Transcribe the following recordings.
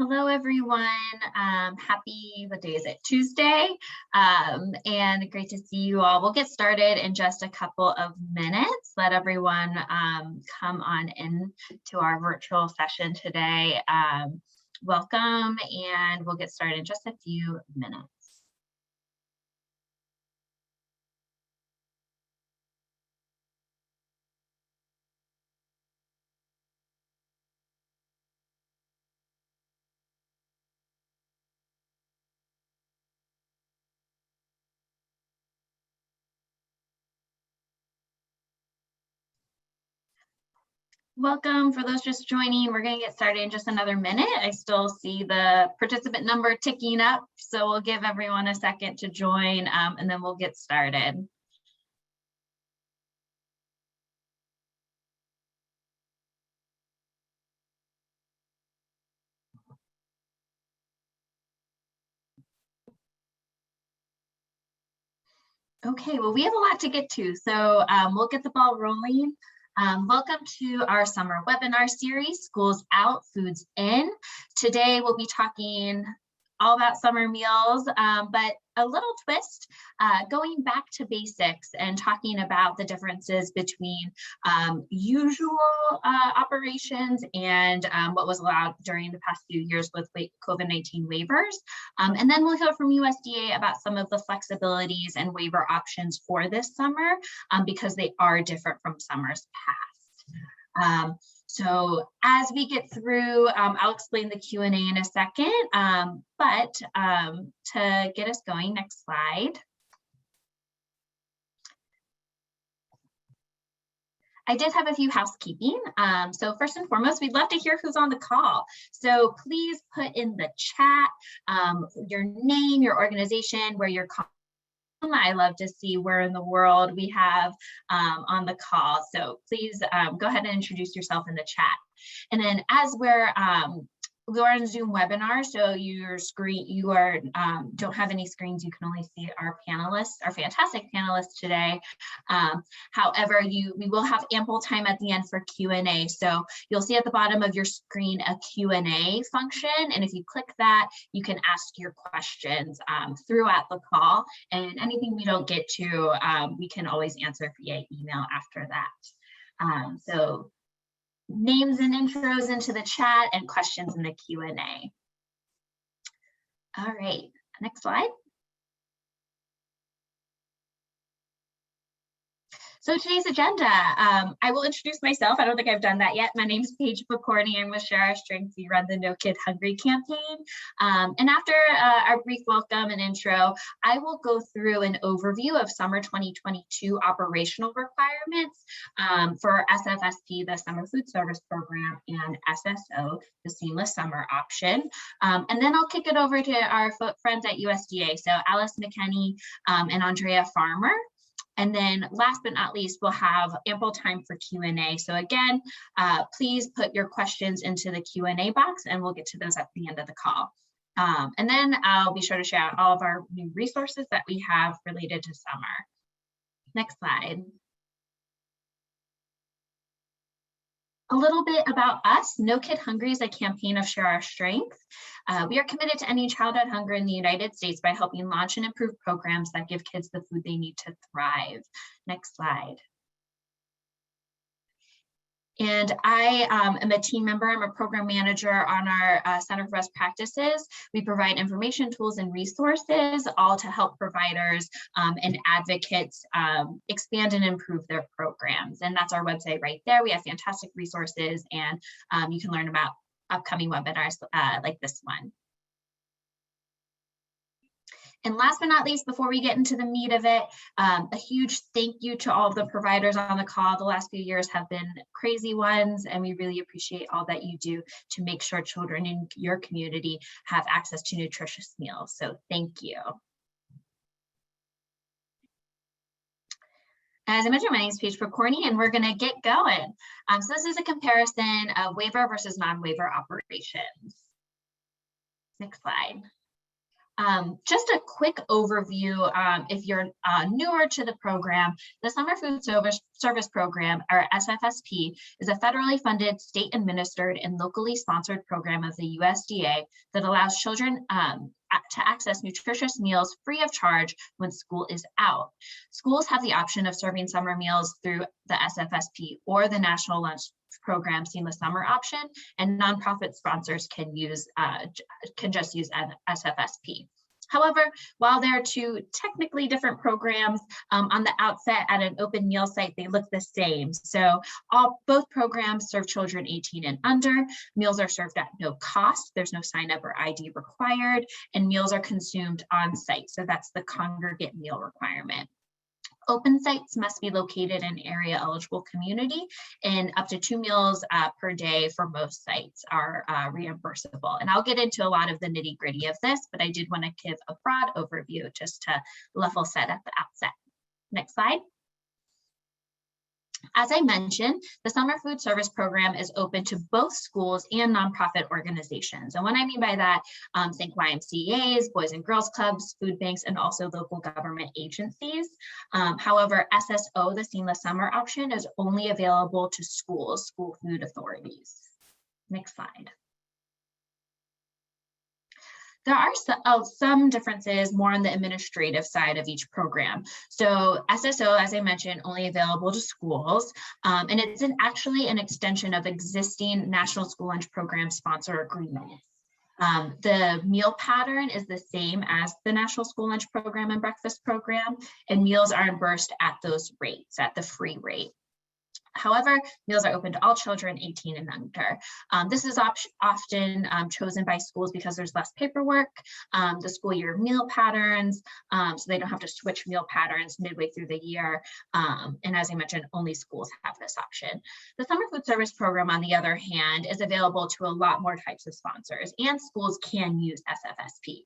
Hello, everyone. Happy, what day is it? Tuesday. And great to see you all. We'll get started in just a couple of minutes. Let everyone come on in to our virtual session today. Welcome, and we'll get started in just a few minutes. Welcome. For those just joining, we're going to get started in just another minute. I still see the participant number ticking up, so we'll give everyone a second to join, and then we'll get started. Okay, well, we have a lot to get to, so we'll get the ball rolling. Welcome to our summer webinar series, Schools Out, Foods In. Today, we'll be talking all about summer meals, but a little twist, going back to basics and talking about the differences between usual operations and what was allowed during the past few years with COVID-19 waivers. And then we'll hear from USDA about some of the flexibilities and waiver options for this summer, because they are different from summers past. So as we get through, I'll explain the Q&A in a second, but to get us going, next slide. I did have a few housekeeping. So first and foremost, we'd love to hear who's on the call. So please put in the chat your name, your organization, where you're calling. I love to see where in the world we have on the call. So please go ahead and introduce yourself in the chat. And then as we're on a Zoom webinar, so your screen, you are don't have any screens, you can only see our panelists, our fantastic panelists today. However, we will have ample time at the end for Q&A. So you'll see at the bottom of your screen a Q&A function, and if you click that, you can ask your questions throughout the call, and anything we don't get to, we can always answer via email after that. So names and intros into the chat and questions in the Q&A. All right, next slide. So today's agenda, I will introduce myself. I don't think I've done that yet. My name is Paige McCorney. I'm with Share Our Strength. We run the No Kid Hungry campaign. And after our brief welcome and intro, I will go through an overview of summer 2022 operational requirements for SFSP, the Summer Food Service Program, and SSO, the Seamless Summer Option. And then I'll kick it over to our friends at USDA. So Alice McKenney and Andrea Farmer. And then last but not least, we'll have ample time for Q&A. So again, please put your questions into the Q&A box and we'll get to those at the end of the call. And then I'll be sure to share out all of our new resources that we have related to summer. Next slide. A little bit about us. No Kid Hungry is a campaign of Share Our Strength. We are committed to ending childhood hunger in the United States by helping launch and improve programs that give kids the food they need to thrive. Next slide. And I am a team member. I'm a program manager on our Center for Best Practices. We provide information, tools, and resources, all to help providers and advocates expand and improve their programs. And that's our website right there. We have fantastic resources, and you can learn about upcoming webinars like this one. And last but not least, before we get into the meat of it, a huge thank you to all of the providers on the call. The last few years have been crazy ones, and we really appreciate all that you do to make sure children in your community have access to nutritious meals. So thank you. As I mentioned, my name is Paige McCorney, and we're going to get going. So this is a comparison of waiver versus non-waiver operations. Next slide. Just a quick overview, if you're newer to the program, the Summer Food Service Program, or SFSP, is a federally funded, state administered, and locally sponsored program of the USDA that allows children to access nutritious meals free of charge when school is out. Schools have the option of serving summer meals through the SFSP or the National Lunch Program Seamless Summer option, and nonprofit sponsors can just use an SFSP. However, while they're two technically different programs, on the outset at an open meal site, they look the same. So both programs serve children 18 and under. Meals are served at no cost. There's no sign up or ID required, and meals are consumed on site. So that's the congregate meal requirement. Open sites must be located in area eligible community, and up to 2 meals per day for most sites are reimbursable. And I'll get into a lot of the nitty gritty of this, but I did want to give a broad overview just to level set at the outset. Next slide. As I mentioned, the Summer Food Service Program is open to both schools and nonprofit organizations. And what I mean by that, think YMCAs, Boys and Girls Clubs, food banks, and also local government agencies. However, SSO, the Seamless Summer option, is only available to schools, school food authorities. Next slide. There are some differences more on the administrative side of each program. So SSO, as I mentioned, only available to schools, and it's actually an extension of existing National School Lunch Program sponsor agreements. The meal pattern is the same as the National School Lunch Program and Breakfast Program, and meals are reimbursed at those rates, at the free rate. However, meals are open to all children 18 and under. This is often chosen by schools because there's less paperwork, the school year meal patterns, so they don't have to switch meal patterns midway through the year. And as I mentioned, only schools have this option. The Summer Food Service Program, on the other hand, is available to a lot more types of sponsors, and schools can use SFSP.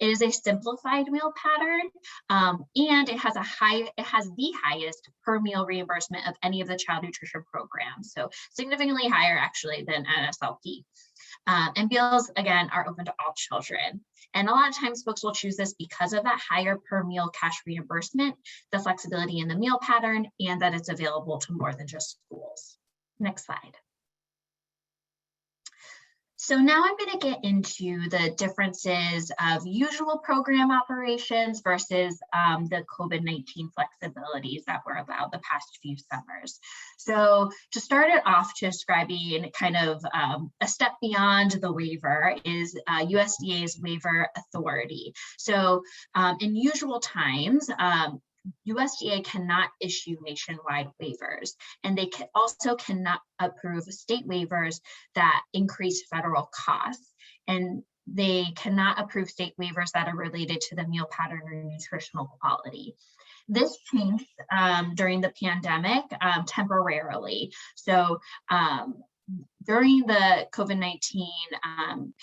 It is a simplified meal pattern, and it has the highest per meal reimbursement of any of the child nutrition programs, so significantly higher actually than NSLP. And meals, again, are open to all children. And a lot of times folks will choose this because of that higher per meal cash reimbursement, the flexibility in the meal pattern, and that it's available to more than just schools. Next slide. So now I'm going to get into the differences of usual program operations versus the COVID-19 flexibilities that were allowed the past few summers. So to start it off, describing kind of a step beyond the waiver is USDA's waiver authority. So in usual times, USDA cannot issue nationwide waivers, and they also cannot approve state waivers that increase federal costs, and they cannot approve state waivers that are related to the meal pattern or nutritional quality. This changed during the pandemic temporarily. So during the COVID-19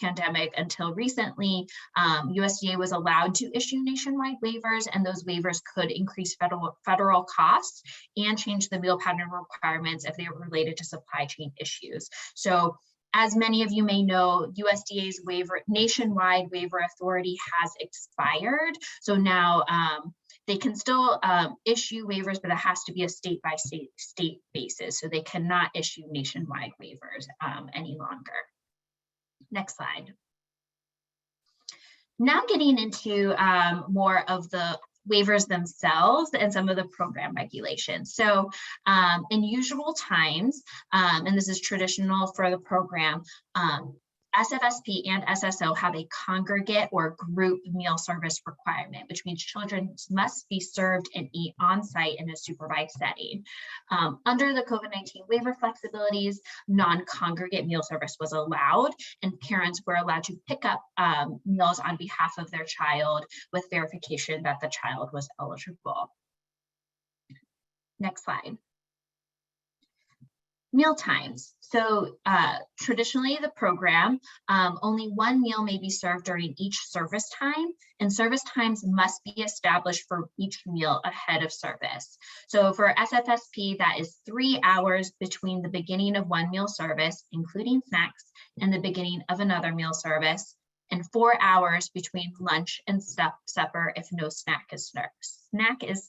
pandemic until recently, USDA was allowed to issue nationwide waivers, and those waivers could increase federal costs and change the meal pattern requirements if they were related to supply chain issues. So as many of you may know, USDA's nationwide waiver authority has expired. So now they can still issue waivers, but it has to be a state by state basis. So they cannot issue nationwide waivers any longer. Next slide. Now getting into more of the waivers themselves and some of the program regulations. So in usual times, and this is traditional for the program, SFSP and SSO have a congregate or group meal service requirement, which means children must be served and eat on site in a supervised setting. Under the COVID-19 waiver flexibilities, non-congregate meal service was allowed, and parents were allowed to pick up meals on behalf of their child with verification that the child was eligible. Next slide. Meal times. So traditionally the program, only one meal may be served during each service time, and service times must be established for each meal ahead of service. So for SFSP, that is 3 hours between the beginning of one meal service, including snacks, and the beginning of another meal service, and 4 hours between lunch and supper if no snack is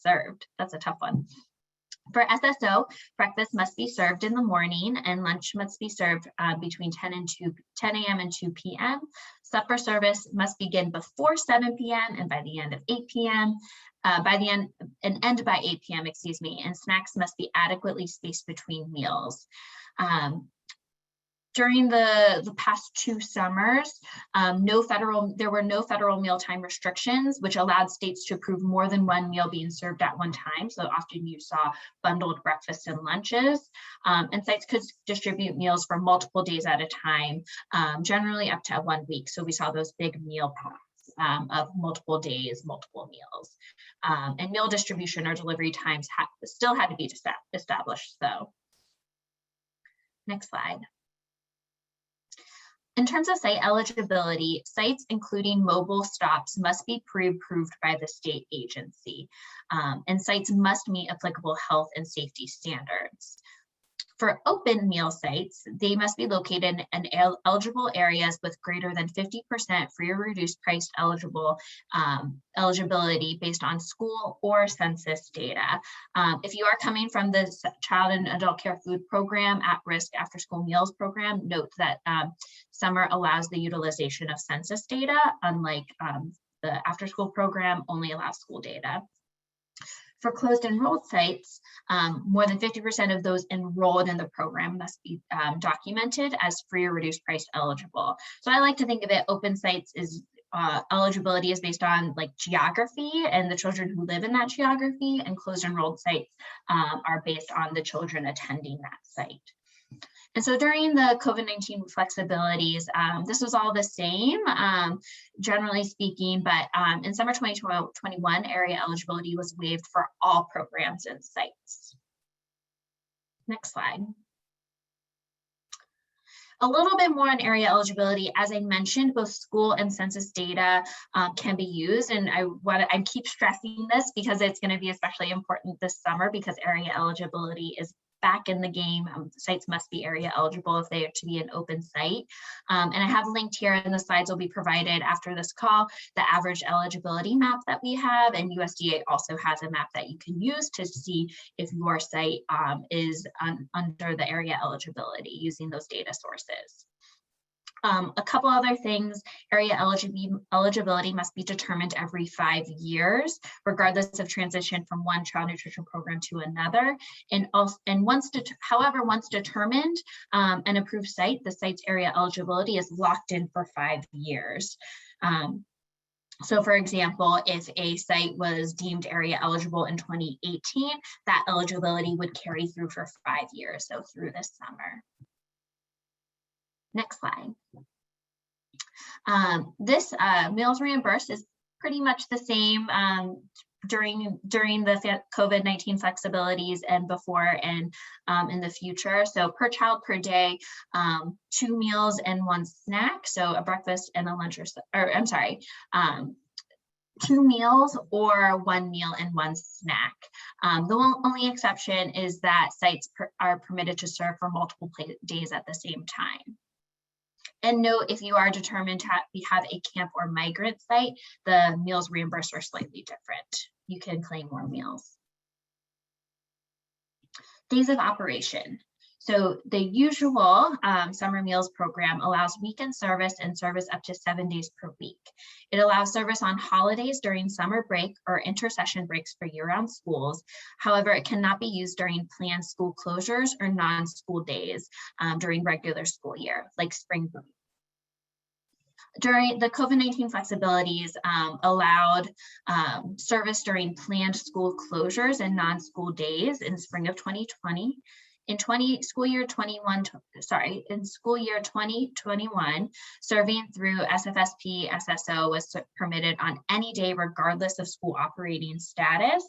served. That's a tough one. For SSO, breakfast must be served in the morning and lunch must be served between 10 a.m. and 2 p.m. Supper service must begin before 7 p.m. and by the end of 8 p.m. End by 8 p.m., excuse me, and snacks must be adequately spaced between meals. During the past 2 summers, there were no federal mealtime restrictions, which allowed states to approve more than one meal being served at one time. So often you saw bundled breakfasts and lunches, and sites could distribute meals for multiple days at a time, generally up to 1 week. So we saw those big meal packs of multiple days, multiple meals. And meal distribution or delivery times still had to be established, though. Next slide. In terms of site eligibility, sites including mobile stops must be pre-approved by the state agency, and sites must meet applicable health and safety standards. For open meal sites, they must be located in eligible areas with greater than 50% free or reduced price eligibility based on school or census data. If you are coming from the Child and Adult Care Food Program at-risk after-school meals program, note that summer allows the utilization of census data, unlike the after-school program only allows school data. For closed enrolled sites, more than 50% of those enrolled in the program must be documented as free or reduced price eligible. So I like to think of it, open sites is eligibility is based on like geography and the children who live in that geography, and closed enrolled sites are based on the children attending that site. And so during the COVID-19 flexibilities, this was all the same, generally speaking, but in summer 2021, area eligibility was waived for all programs and sites. Next slide. A little bit more on area eligibility. As I mentioned, both school and census data can be used, and I keep stressing this because it's going to be especially important this summer because area eligibility is back in the game. Sites must be area eligible if they are to be an open site. And I have linked here, and the slides will be provided after this call, the average eligibility map that we have, and USDA also has a map that you can use to see if your site is under the area eligibility using those data sources. A couple other things, area eligibility must be determined every 5 years, regardless of transition from one child nutrition program to another. However, once determined, an approved site, the site's area eligibility is locked in for 5 years. So for example, if a site was deemed area eligible in 2018, that eligibility would carry through for 5 years, so through this summer. Next slide. This meals reimbursed is pretty much the same during the COVID-19 flexibilities and before and in the future. So per child per day, 2 meals and 1 snack. So a breakfast and a lunch, or I'm sorry, 2 meals or 1 meal and 1 snack. The only exception is that sites are permitted to serve for multiple days at the same time. And note, if you are determined to have a camp or migrant site, the meals reimbursed are slightly different. You can claim more meals. Days of operation. So the usual summer meals program allows weekend service and service up to 7 days per week. It allows service on holidays during summer break or intersession breaks for year-round schools. However, it cannot be used during planned school closures or non-school days during regular school year, like spring break. During the COVID-19 flexibilities allowed service during planned school closures and non-school days in spring of 2020. In school year 2021, serving through SFSP SSO was permitted on any day, regardless of school operating status.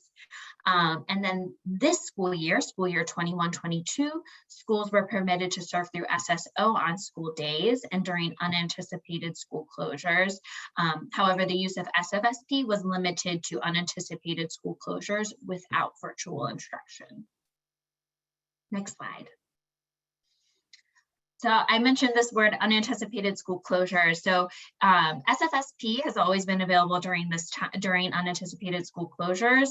And then this school year 21-22, schools were permitted to serve through SSO on school days and during unanticipated school closures. However, the use of SFSP was limited to unanticipated school closures without virtual instruction. Next slide. So I mentioned this word, unanticipated school closures. So SFSP has always been available during this time, during unanticipated school closures.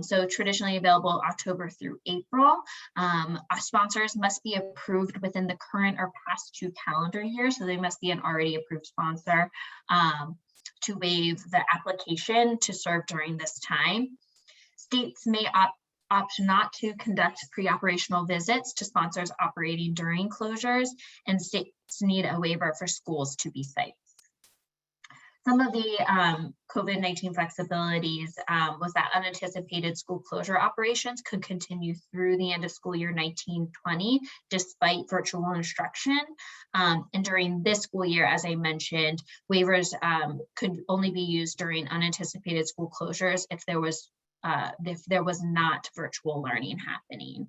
So traditionally available October through April. Our sponsors must be approved within the current or past 2 calendar years. So they must be an already approved sponsor to waive the application to serve during this time. States may opt not to conduct pre-operational visits to sponsors operating during closures, and states need a waiver for schools to be sites. Some of the COVID-19 flexibilities was that unanticipated school closure operations could continue through the end of school year 1920 despite virtual instruction. And during this school year, as I mentioned, waivers could only be used during unanticipated school closures if there was not virtual learning happening.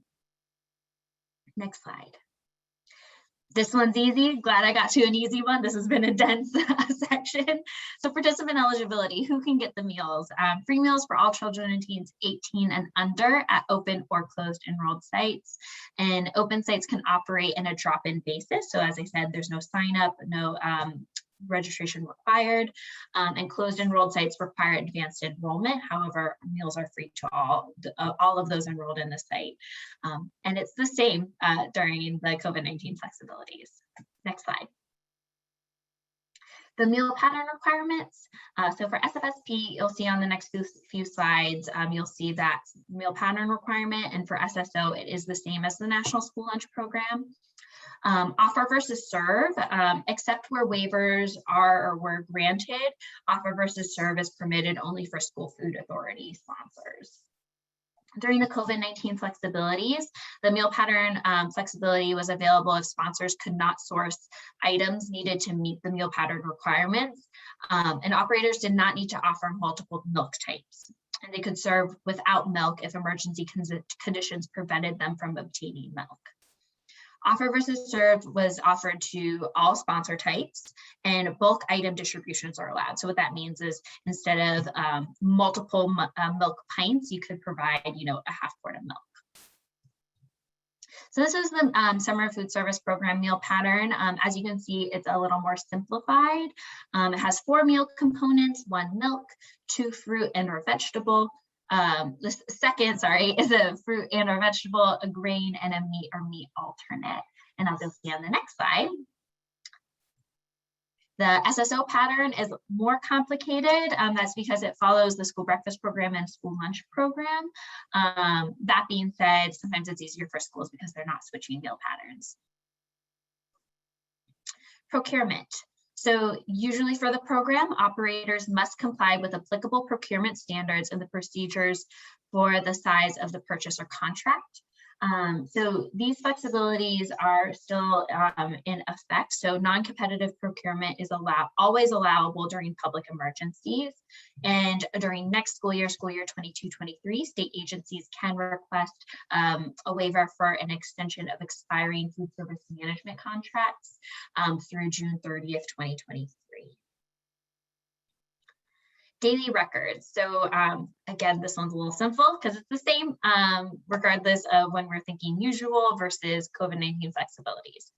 Next slide. This one's easy. Glad I got to an easy one. This has been a dense section. So participant eligibility, who can get the meals? Free meals for all children and teens 18 and under at open or closed enrolled sites. And open sites can operate in a drop-in basis. So as I said, there's no sign up, no registration required, and closed enrolled sites require advanced enrollment. However, meals are free to all of those enrolled in the site. And it's the same during the COVID-19 flexibilities. Next slide. The meal pattern requirements. So for SFSP, you'll see on the next few slides, you'll see that meal pattern requirement, and for SSO, it is the same as the National School Lunch Program. Offer versus serve, except where waivers are or were granted, offer versus serve is permitted only for school food authority sponsors. During the COVID-19 flexibilities, the meal pattern flexibility was available if sponsors could not source items needed to meet the meal pattern requirements, and operators did not need to offer multiple milk types. And they could serve without milk if emergency conditions prevented them from obtaining milk. Offer versus serve was offered to all sponsor types, and bulk item distributions are allowed. So what that means is instead of multiple milk pints, you could provide, a half quart of milk. So this is the Summer Food Service Program meal pattern. As you can see, it's a little more simplified. It has 4 meal components, 1 milk, 2 fruit and or vegetable. The second, is a fruit and or vegetable, a grain, and a meat or meat alternate. And as you'll see on the next slide, the SSO pattern is more complicated. That's because it follows the school breakfast program and school lunch program. That being said, sometimes it's easier for schools because they're not switching meal patterns. Procurement. So usually for the program, operators must comply with applicable procurement standards and the procedures for the size of the purchase or contract. So these flexibilities are still in effect. So non-competitive procurement is always allowable during public emergencies. And during next school year 22-23, state agencies can request a waiver for an extension of expiring food service management contracts through June 30th, 2023. Daily records. So again, this one's a little simple because it's the same regardless of when we're thinking usual versus COVID-19 flexibilities.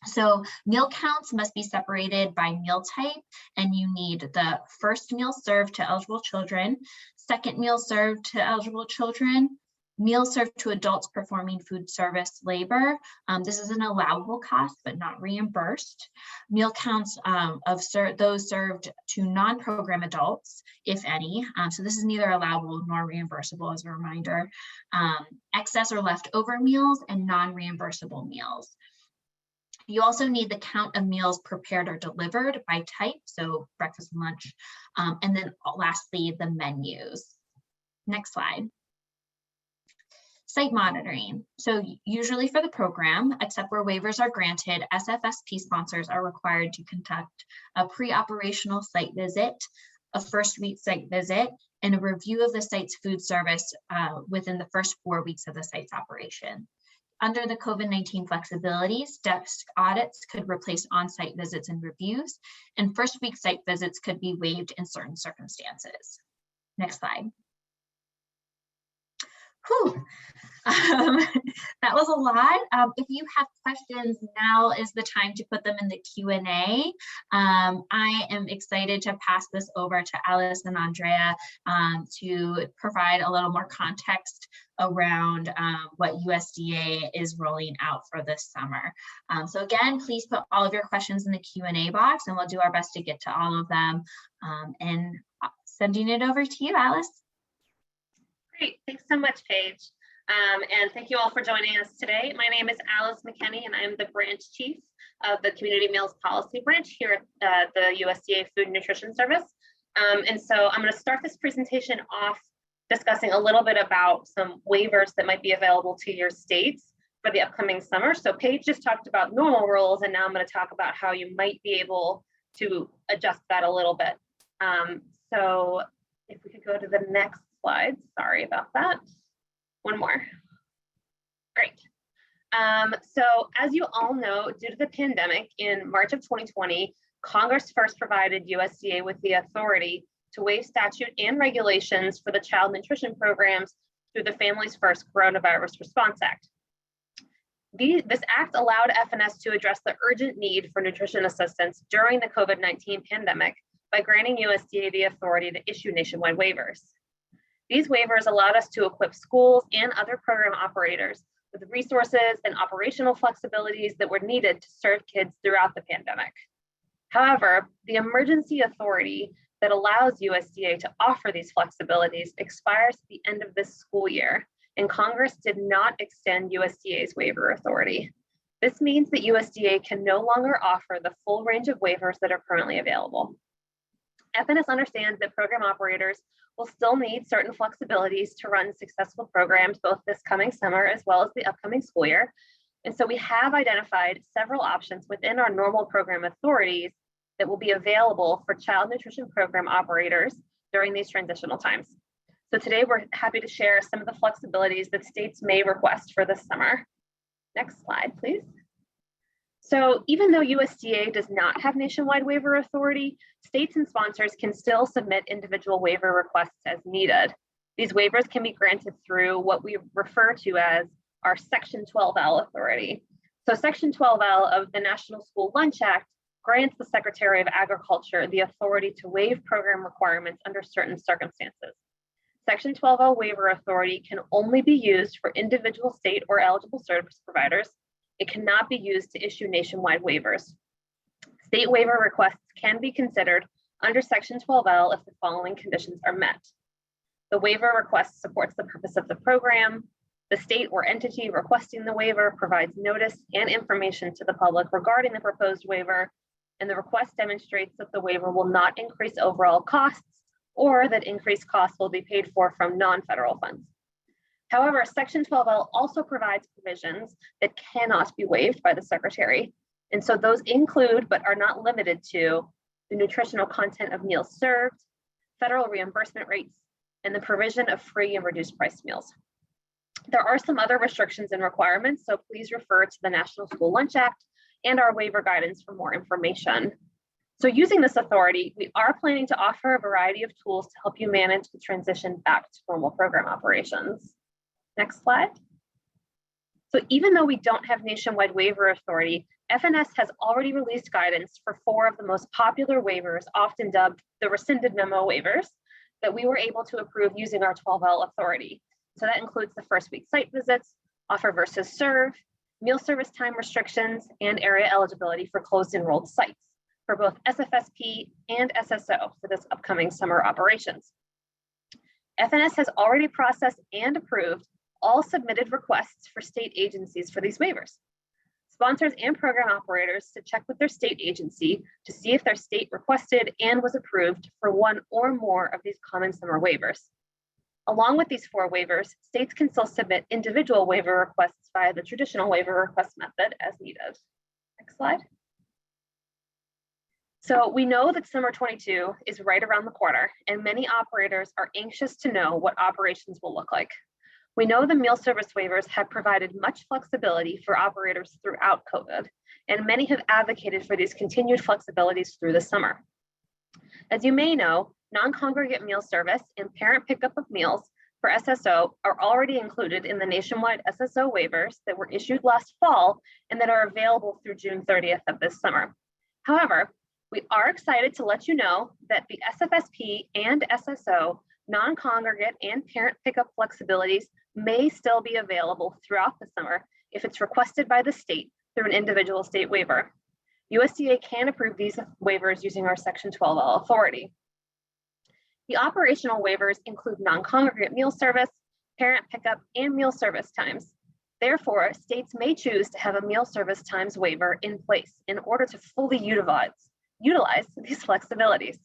So meal counts must be separated by meal type, and you need the first meal served to eligible children, second meal served to eligible children, meals served to adults performing food service labor. This is an allowable cost, but not reimbursed. Meal counts of those served to non-program adults, if any. So this is neither allowable nor reimbursable, as a reminder. Excess or leftover meals and non-reimbursable meals. You also need the count of meals prepared or delivered by type, so breakfast and lunch, and then lastly, the menus. Next slide. Site monitoring. So usually for the program, except where waivers are granted, SFSP sponsors are required to conduct a pre-operational site visit, a first week site visit, and a review of the site's food service within the first 4 weeks of the site's operation. Under the COVID-19 flexibilities, desk audits could replace on-site visits and reviews, and first week site visits could be waived in certain circumstances. Next slide. Whew. That was a lot. If you have questions, now is the time to put them in the Q&A. I am excited to pass this over to Alice and Andrea to provide a little more context around what USDA is rolling out for this summer. So again, please put all of your questions in the Q&A box and we'll do our best to get to all of them. And sending it over to you, Alice. Great, thanks so much, Paige. And thank you all for joining us today. My name is Alice McKenney, and I'm the branch chief of the Community Meals Policy Branch here at the USDA Food and Nutrition Service. And so I'm going to start this presentation off discussing a little bit about some waivers that might be available to your states for the upcoming summer. So Paige just talked about normal rules, and now I'm going to talk about how you might be able to adjust that a little bit. So if we could go to the next slide, sorry about that. One more. Great. So as you all know, due to the pandemic in March of 2020, Congress first provided USDA with the authority to waive statute and regulations for the child nutrition programs through the Families First Coronavirus Response Act. This act allowed FNS to address the urgent need for nutrition assistance during the COVID-19 pandemic by granting USDA the authority to issue nationwide waivers. These waivers allowed us to equip schools and other program operators with resources and operational flexibilities that were needed to serve kids throughout the pandemic. However, the emergency authority that allows USDA to offer these flexibilities expires at the end of this school year, and Congress did not extend USDA's waiver authority. This means that USDA can no longer offer the full range of waivers that are currently available. FNS understands that program operators will still need certain flexibilities to run successful programs both this coming summer as well as the upcoming school year. And so we have identified several options within our normal program authorities that will be available for child nutrition program operators during these transitional times. So today we're happy to share some of the flexibilities that states may request for this summer. Next slide, please. So even though USDA does not have nationwide waiver authority, states and sponsors can still submit individual waiver requests as needed. These waivers can be granted through what we refer to as our Section 12L authority. So Section 12L of the National School Lunch Act grants the Secretary of Agriculture the authority to waive program requirements under certain circumstances. Section 12L waiver authority can only be used for individual state or eligible service providers. It cannot be used to issue nationwide waivers. State waiver requests can be considered under Section 12L if the following conditions are met. The waiver request supports the purpose of the program. The state or entity requesting the waiver provides notice and information to the public regarding the proposed waiver, and the request demonstrates that the waiver will not increase overall costs or that increased costs will be paid for from non-federal funds. However, Section 12L also provides provisions that cannot be waived by the Secretary. And so those include, but are not limited to, the nutritional content of meals served, federal reimbursement rates, and the provision of free and reduced price meals. There are some other restrictions and requirements, so please refer to the National School Lunch Act and our waiver guidance for more information. So using this authority, we are planning to offer a variety of tools to help you manage the transition back to normal program operations. Next slide. So even though we don't have nationwide waiver authority, FNS has already released guidance for 4 of the most popular waivers, often dubbed the rescinded memo waivers, that we were able to approve using our 12L authority. So that includes the first week site visits, offer versus serve, meal service time restrictions, and area eligibility for closed enrolled sites for both SFSP and SSO for this upcoming summer operations. FNS has already processed and approved all submitted requests for state agencies for these waivers. Sponsors and program operators to check with their state agency to see if their state requested and was approved for one or more of these common summer waivers. Along with these 4 waivers, states can still submit individual waiver requests via the traditional waiver request method as needed. Next slide. So we know that summer 22 is right around the corner, and many operators are anxious to know what operations will look like. We know the meal service waivers have provided much flexibility for operators throughout COVID, and many have advocated for these continued flexibilities through the summer. As you may know, non-congregate meal service and parent pickup of meals for SSO are already included in the nationwide SSO waivers that were issued last fall and that are available through June 30th of this summer. However, we are excited to let you know that the SFSP and SSO non-congregate and parent pickup flexibilities may still be available throughout the summer if it's requested by the state through an individual state waiver. USDA can approve these waivers using our Section 12L authority. The operational waivers include non-congregate meal service, parent pickup, and meal service times. Therefore, states may choose to have a meal service times waiver in place in order to fully utilize these flexibilities.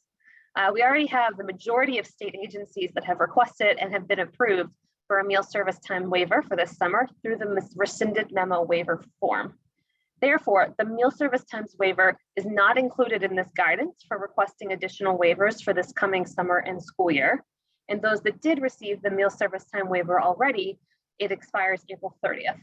We already have the majority of state agencies that have requested and have been approved for a meal service time waiver for this summer through the rescinded memo waiver form. Therefore, the meal service times waiver is not included in this guidance for requesting additional waivers for this coming summer and school year. And those that did receive the meal service time waiver already, it expires April 30th.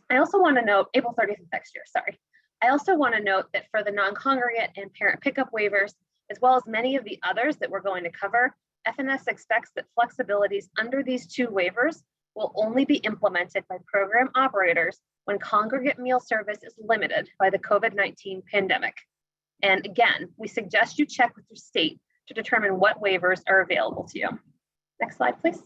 I also want to note, April 30th of next year, sorry. I also want to note that for the non-congregate and parent pickup waivers, as well as many of the others that we're going to cover, FNS expects that flexibilities under these two waivers will only be implemented by program operators when congregate meal service is limited by the COVID-19 pandemic. And again, we suggest you check with your state to determine what waivers are available to you. Next slide, please.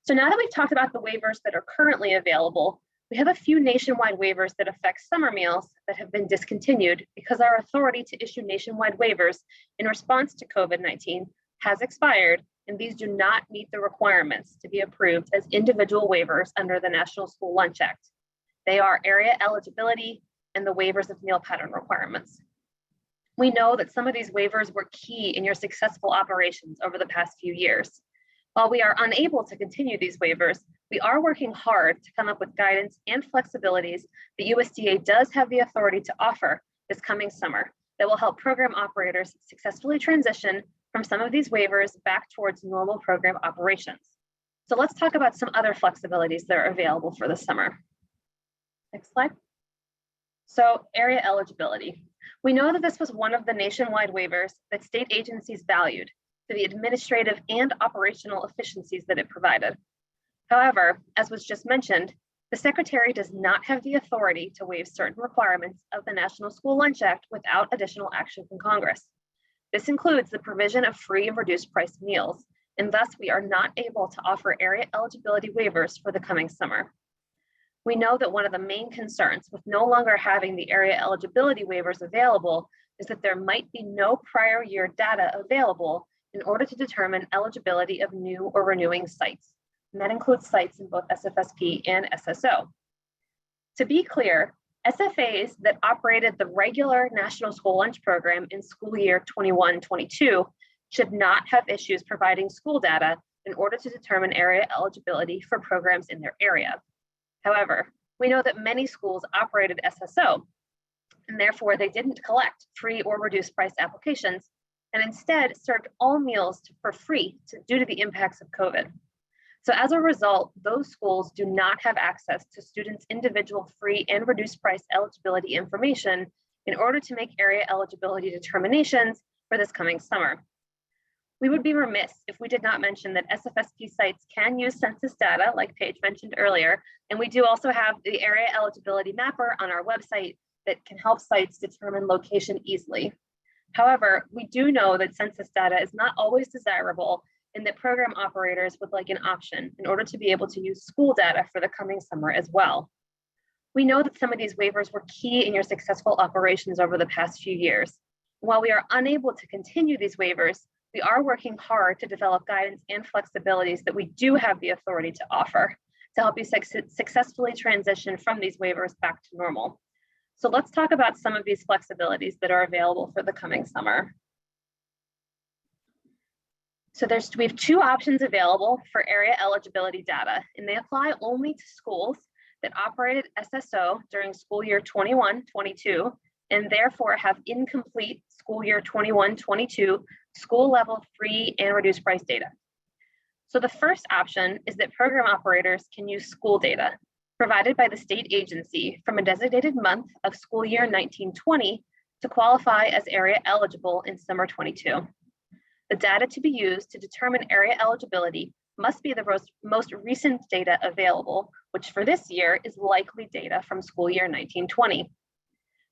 So now that we've talked about the waivers that are currently available, we have a few nationwide waivers that affect summer meals that have been discontinued because our authority to issue nationwide waivers in response to COVID-19 has expired, and these do not meet the requirements to be approved as individual waivers under the National School Lunch Act. They are area eligibility and the waivers of meal pattern requirements. We know that some of these waivers were key in your successful operations over the past few years. While we are unable to continue these waivers, we are working hard to come up with guidance and flexibilities that USDA does have the authority to offer this coming summer that will help program operators successfully transition from some of these waivers back towards normal program operations. So let's talk about some other flexibilities that are available for the summer. Next slide. So area eligibility. We know that this was one of the nationwide waivers that state agencies valued for the administrative and operational efficiencies that it provided. However, as was just mentioned, the Secretary does not have the authority to waive certain requirements of the National School Lunch Act without additional action from Congress. This includes the provision of free and reduced price meals, and thus we are not able to offer area eligibility waivers for the coming summer. We know that one of the main concerns with no longer having the area eligibility waivers available is that there might be no prior year data available in order to determine eligibility of new or renewing sites. And that includes sites in both SFSP and SSO. To be clear, SFAs that operated the regular National School Lunch Program in school year 21-22 should not have issues providing school data in order to determine area eligibility for programs in their area. However, we know that many schools operated SSO, and therefore they didn't collect free or reduced price applications, and instead served all meals for free due to the impacts of COVID. So as a result, those schools do not have access to students' individual free and reduced price eligibility information in order to make area eligibility determinations for this coming summer. We would be remiss if we did not mention that SFSP sites can use census data, like Paige mentioned earlier, and we do also have the area eligibility mapper on our website that can help sites determine location easily. However, we do know that census data is not always desirable and that program operators would like an option in order to be able to use school data for the coming summer as well. We know that some of these waivers were key in your successful operations over the past few years. While we are unable to continue these waivers, we are working hard to develop guidance and flexibilities that we do have the authority to offer to help you successfully transition from these waivers back to normal. So let's talk about some of these flexibilities that are available for the coming summer. So we have two options available for area eligibility data, and they apply only to schools that operated SSO during school year 21-22, and therefore have incomplete school year 21-22 school level free and reduced price data. So the first option is that program operators can use school data provided by the state agency from a designated month of school year 19-20 to qualify as area eligible in summer 22. The data to be used to determine area eligibility must be the most recent data available, which for this year is likely data from school year 1920.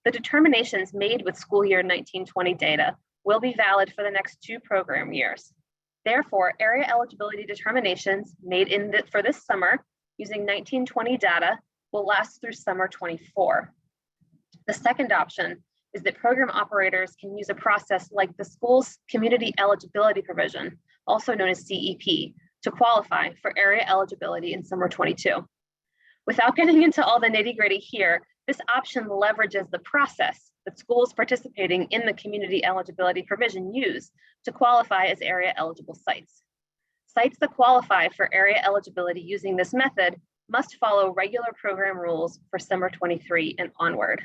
The determinations made with school year 1920 data will be valid for the next 2 program years. Therefore, area eligibility determinations made for this summer using 1920 data will last through summer 24. The second option is that program operators can use a process like the school's community eligibility provision, also known as CEP, to qualify for area eligibility in summer 22. Without getting into all the nitty-gritty here, this option leverages the process that schools participating in the community eligibility provision use to qualify as area eligible sites. Sites that qualify for area eligibility using this method must follow regular program rules for summer 23 and onward.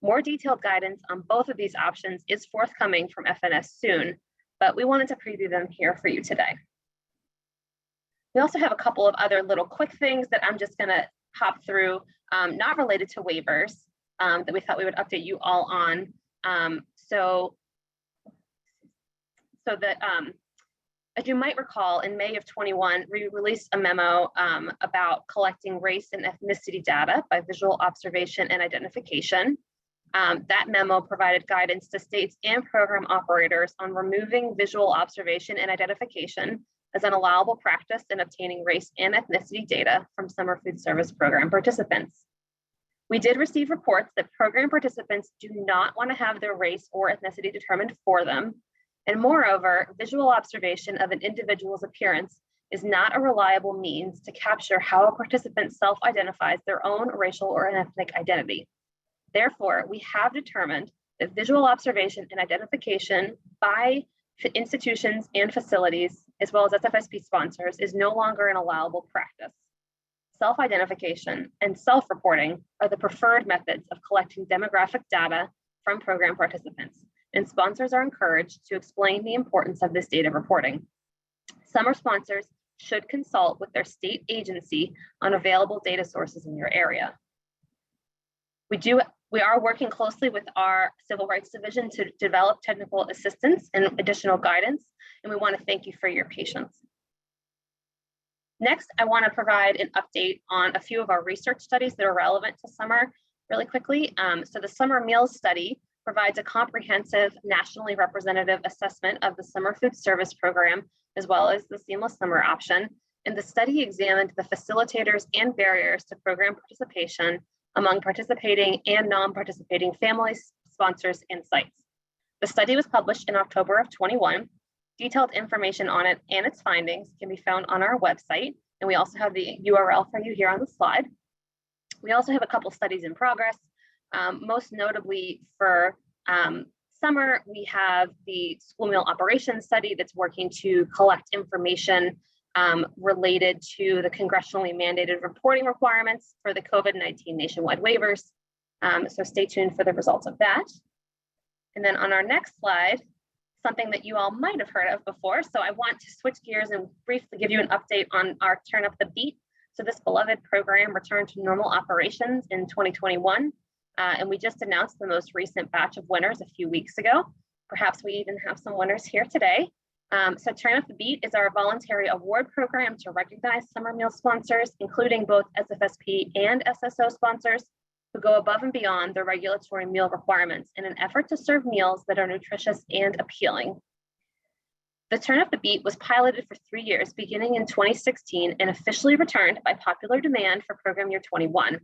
More detailed guidance on both of these options is forthcoming from FNS soon, but we wanted to preview them here for you today. We also have a couple of other little quick things that I'm just gonna hop through, not related to waivers, that we thought we would update you all on. As you might recall, in May of 21, we released a memo about collecting race and ethnicity data by visual observation and identification. That memo provided guidance to states and program operators on removing visual observation and identification as an allowable practice in obtaining race and ethnicity data from summer food service program participants. We did receive reports that program participants do not want to have their race or ethnicity determined for them. And moreover, visual observation of an individual's appearance is not a reliable means to capture how a participant self-identifies their own racial or ethnic identity. Therefore, we have determined that visual observation and identification by institutions and facilities, as well as SFSP sponsors, is no longer an allowable practice. Self-identification and self-reporting are the preferred methods of collecting demographic data from program participants, and sponsors are encouraged to explain the importance of this data reporting. Summer sponsors should consult with their state agency on available data sources in your area. We are working closely with our Civil Rights Division to develop technical assistance and additional guidance, and we want to thank you for your patience. Next, I want to provide an update on a few of our research studies that are relevant to summer really quickly. So the Summer Meals Study provides a comprehensive nationally representative assessment of the summer food service program, as well as the seamless summer option. And the study examined the facilitators and barriers to program participation among participating and non-participating families, sponsors, and sites. The study was published in October of 21. Detailed information on it and its findings can be found on our website, and we also have the URL for you here on the slide. We also have a couple studies in progress. Most notably for summer, we have the school meal operations study that's working to collect information related to the congressionally mandated reporting requirements for the COVID-19 nationwide waivers. So stay tuned for the results of that. And then on our next slide, something that you all might have heard of before. So I want to switch gears and briefly give you an update on our Turn Up the Beat. So this beloved program returned to normal operations in 2021. And we just announced the most recent batch of winners a few weeks ago. Perhaps we even have some winners here today. So Turn Up the Beat is our voluntary award program to recognize summer meal sponsors, including both SFSP and SSO sponsors who go above and beyond the regulatory meal requirements in an effort to serve meals that are nutritious and appealing. The Turn Up the Beat was piloted for 3 years, beginning in 2016 and officially returned by popular demand for program year 21.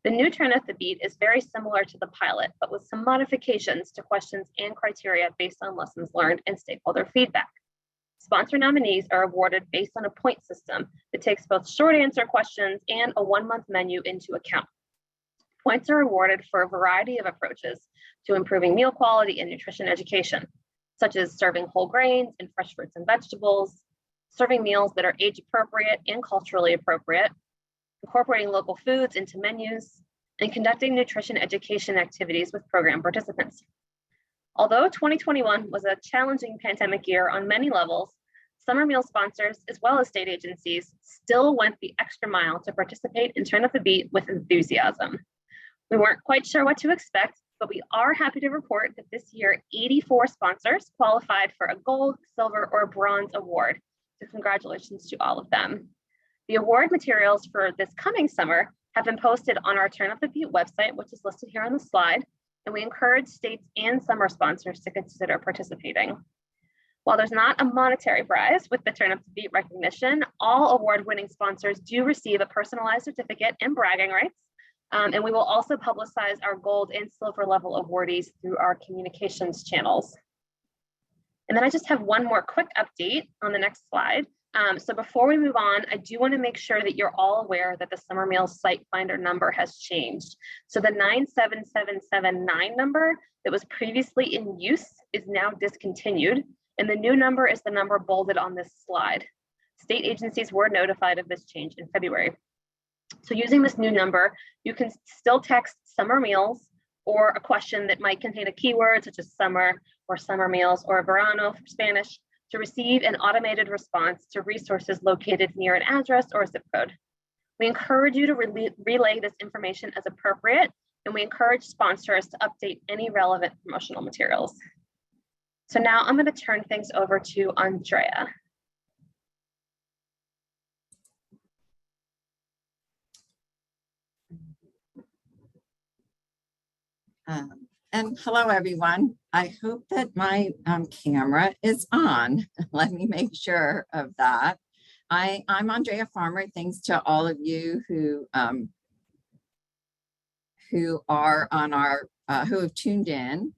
The new Turn Up the Beat is very similar to the pilot, but with some modifications to questions and criteria based on lessons learned and stakeholder feedback. Sponsor nominees are awarded based on a point system that takes both short answer questions and a 1-month menu into account. Points are awarded for a variety of approaches to improving meal quality and nutrition education, such as serving whole grains and fresh fruits and vegetables, serving meals that are age appropriate and culturally appropriate, incorporating local foods into menus, and conducting nutrition education activities with program participants. Although 2021 was a challenging pandemic year on many levels, summer meal sponsors, as well as state agencies, still went the extra mile to participate and Turn Up the Beat with enthusiasm. We weren't quite sure what to expect, but we are happy to report that this year, 84 sponsors qualified for a gold, silver, or bronze award. So congratulations to all of them. The award materials for this coming summer have been posted on our Turn Up the Beat website, which is listed here on the slide, and we encourage states and summer sponsors to consider participating. While there's not a monetary prize with the Turn Up the Beat recognition, all award-winning sponsors do receive a personalized certificate and bragging rights, and we will also publicize our gold and silver level awardees through our communications channels. And then I just have one more quick update on the next slide. So before we move on, I do want to make sure that you're all aware that the Summer Meals Site Finder number has changed. So the 97779 number that was previously in use is now discontinued, and the new number is the number bolded on this slide. State agencies were notified of this change in February. So using this new number, you can still text summer meals or a question that might contain a keyword such as summer or summer meals or verano for Spanish to receive an automated response to resources located near an address or a zip code. We encourage you to relay this information as appropriate, and we encourage sponsors to update any relevant promotional materials. So now I'm going to turn things over to Andrea. And hello, everyone. I hope that my camera is on. Let me make sure of that. I'm Andrea Farmer. Thanks to all of you who are on our, who have tuned in.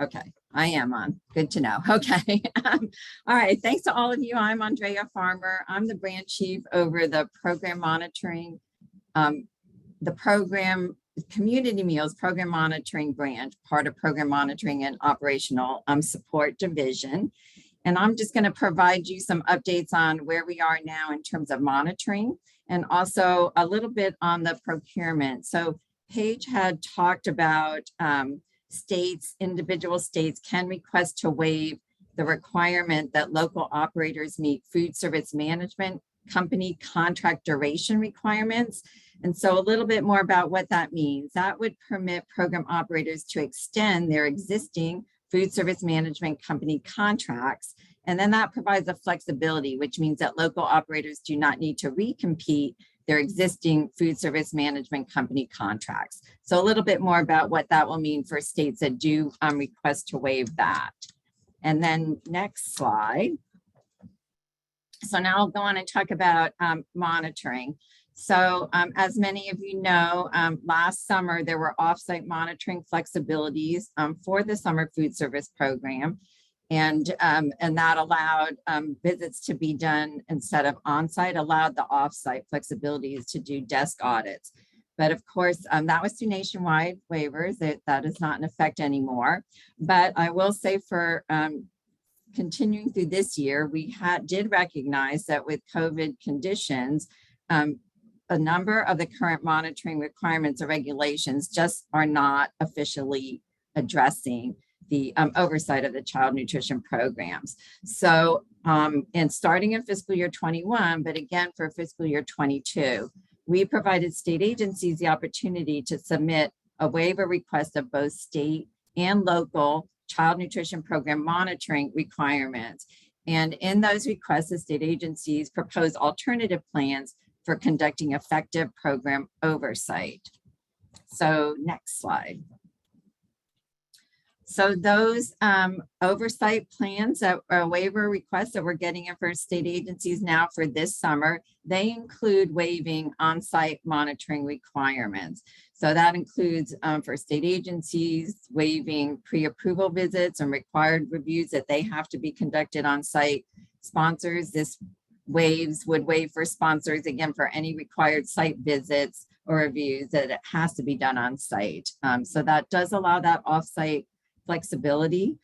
Okay, I am on. Good to know. Okay. All right. Thanks to all of you. I'm Andrea Farmer. I'm the branch chief over the program monitoring, the program Community Meals Program Monitoring Branch, part of Program Monitoring and Operational Support Division. And I'm just going to provide you some updates on where we are now in terms of monitoring and also a little bit on the procurement. So Paige had talked about states, individual states can request to waive the requirement that local operators meet food service management company contract duration requirements. And so a little bit more about what that means. That would permit program operators to extend their existing food service management company contracts. And then that provides a flexibility, which means that local operators do not need to recompete their existing food service management company contracts. So a little bit more about what that will mean for states that do request to waive that. And then next slide. So now I'll go on and talk about monitoring. So as many of you know, last summer, there were offsite monitoring flexibilities for the summer food service program. And that allowed visits to be done instead of onsite, allowed the offsite flexibilities to do desk audits. But of course, that was through nationwide waivers. That is not in effect anymore. But I will say for continuing through this year, we did recognize that with COVID conditions, a number of the current monitoring requirements or regulations just are not officially addressing the oversight of the child nutrition programs. So, and starting in fiscal year 21, but again for fiscal year 22, we provided state agencies the opportunity to submit a waiver request of both state and local child nutrition program monitoring requirements. And in those requests, the state agencies propose alternative plans for conducting effective program oversight. So next slide. So those oversight plans that are waiver requests that we're getting in for state agencies now for this summer, they include waiving on-site monitoring requirements. So that includes for state agencies, waiving pre-approval visits and required reviews that they have to be conducted on site. Sponsors, this would waive for sponsors, again, for any required site visits or reviews that it has to be done on site. So that does allow that off-site flexibility.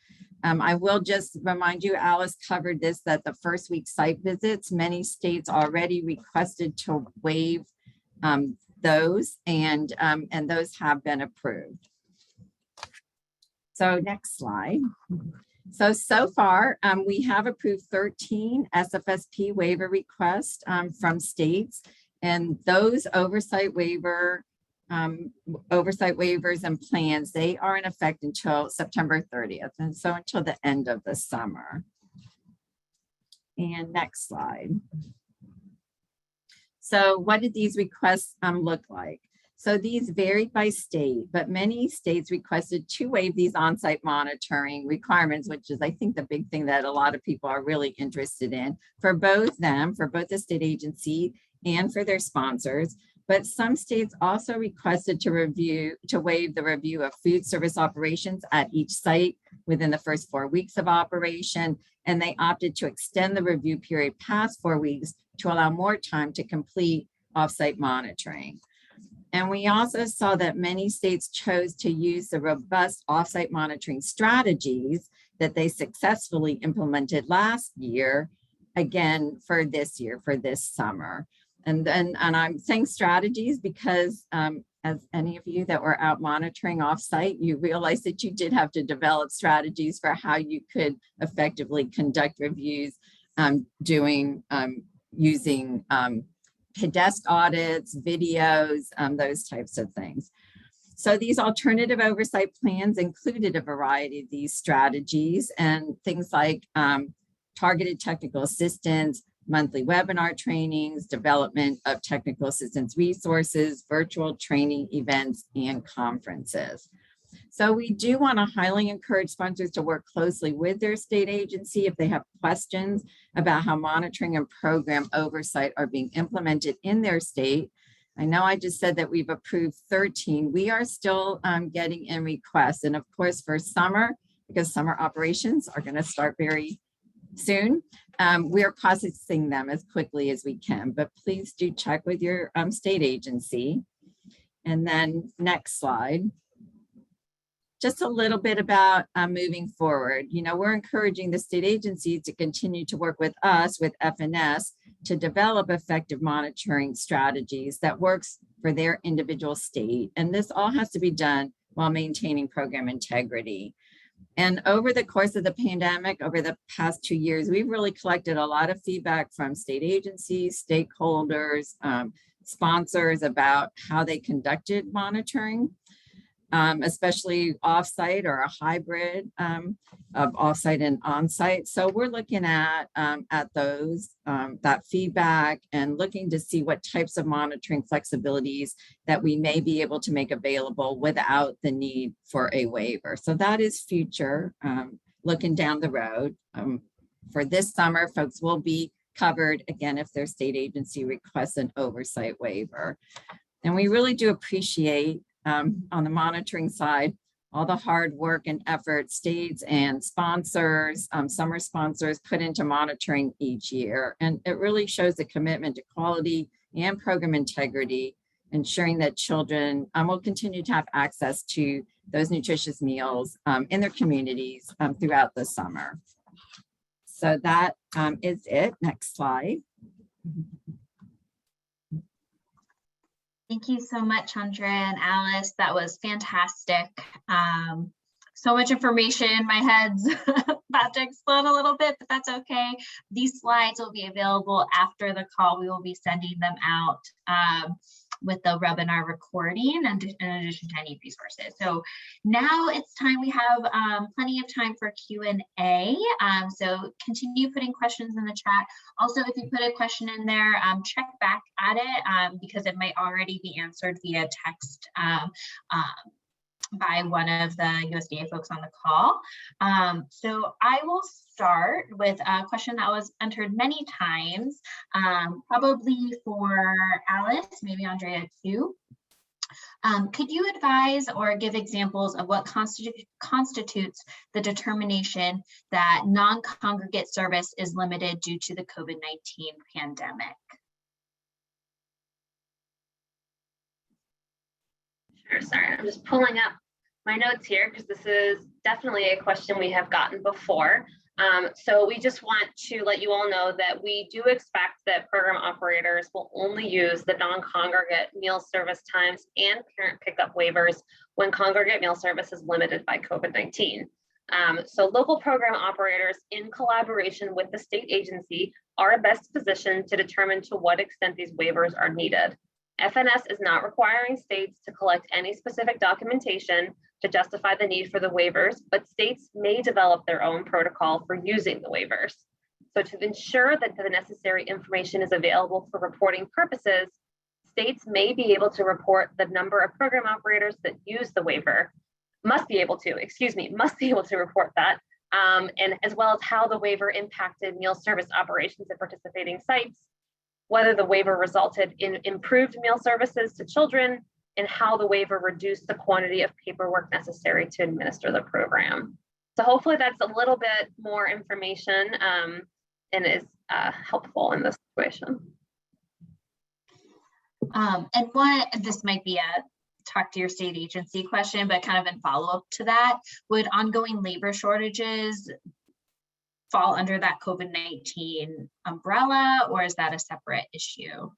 I will just remind you, Alice covered this, that the first week site visits, many states already requested to waive those, and those have been approved. So next slide. So far, we have approved 13 SFSP waiver requests from states, And those oversight waivers and plans, they are in effect until September 30th. And so until the end of the summer. And next slide. So what did these requests look like? So these varied by state, but many states requested to waive these on-site monitoring requirements, which is, I think, the big thing that a lot of people are really interested in for both the state agency and for their sponsors. But some states also requested to waive the review of food service operations at each site within the first 4 weeks of operation. And they opted to extend the review period past 4 weeks to allow more time to complete offsite monitoring. And we also saw that many states chose to use the robust offsite monitoring strategies that they successfully implemented last year, again, for this year, for this summer. And I'm saying strategies because as any of you that were out monitoring offsite, you realize that you did have to develop strategies for how you could effectively conduct reviews, using desk audits, videos, those types of things. So these alternative oversight plans included a variety of these strategies and things like targeted technical assistance, monthly webinar trainings, development of technical assistance resources, virtual training events, and conferences. So we do want to highly encourage sponsors to work closely with their state agency if they have questions about how monitoring and program oversight are being implemented in their state. I know I just said that we've approved 13. We are still getting in requests. And of course, for summer, because summer operations are going to start very soon, we are processing them as quickly as we can, but please do check with your state agency. And then next slide. Just a little bit about moving forward. You know, we're encouraging the state agencies to continue to work with us, with FNS, to develop effective monitoring strategies that works for their individual state. And this all has to be done while maintaining program integrity. And over the course of the pandemic, over the past 2 years, we've really collected a lot of feedback from state agencies, stakeholders, sponsors about how they conducted monitoring, especially offsite or a hybrid of offsite and onsite. So we're looking at that feedback and looking to see what types of monitoring flexibilities that we may be able to make available without the need for a waiver. So that is future, looking down the road. For this summer, folks will be covered again if their state agency requests an oversight waiver. And we really do appreciate on the monitoring side, all the hard work and effort states and sponsors, summer sponsors put into monitoring each year. And it really shows the commitment to quality and program integrity, ensuring that children will continue to have access to those nutritious meals in their communities throughout the summer. So that is it. Next slide. Thank you so much, Andrea and Alice. That was fantastic. So much information. My head's about to explode a little bit, but that's okay. These slides will be available after the call. We will be sending them out with the webinar recording and in addition to any resources. So now it's time, we have plenty of time for Q&A. So continue putting questions in the chat. Also, if you put a question in there, check back at it because it might already be answered via text by one of the USDA folks on the call. So I will start with a question that was entered many times, probably for Alice, maybe Andrea too. Could you advise or give examples of what constitutes the determination that non-congregate service is limited due to the COVID-19 pandemic? Sure, sorry, I'm just pulling up my notes here because this is definitely a question we have gotten before. So we just want to let you all know that we do expect that program operators will only use the non-congregate meal service times and parent pickup waivers when congregate meal service is limited by COVID-19. So local program operators in collaboration with the state agency are best positioned to determine to what extent these waivers are needed. FNS is not requiring states to collect any specific documentation to justify the need for the waivers, but states may develop their own protocol for using the waivers. So to ensure that the necessary information is available for reporting purposes, states may be able to report the number of program operators that use the waiver, must be able to report that, and as well as how the waiver impacted meal service operations at participating sites, whether the waiver resulted in improved meal services to children, and how the waiver reduced the quantity of paperwork necessary to administer the program. So hopefully that's a little bit more information and is helpful in this situation. And this might be a talk to your state agency question, but kind of in follow-up to that, would ongoing labor shortages fall under that COVID-19 umbrella, or is that a separate issue?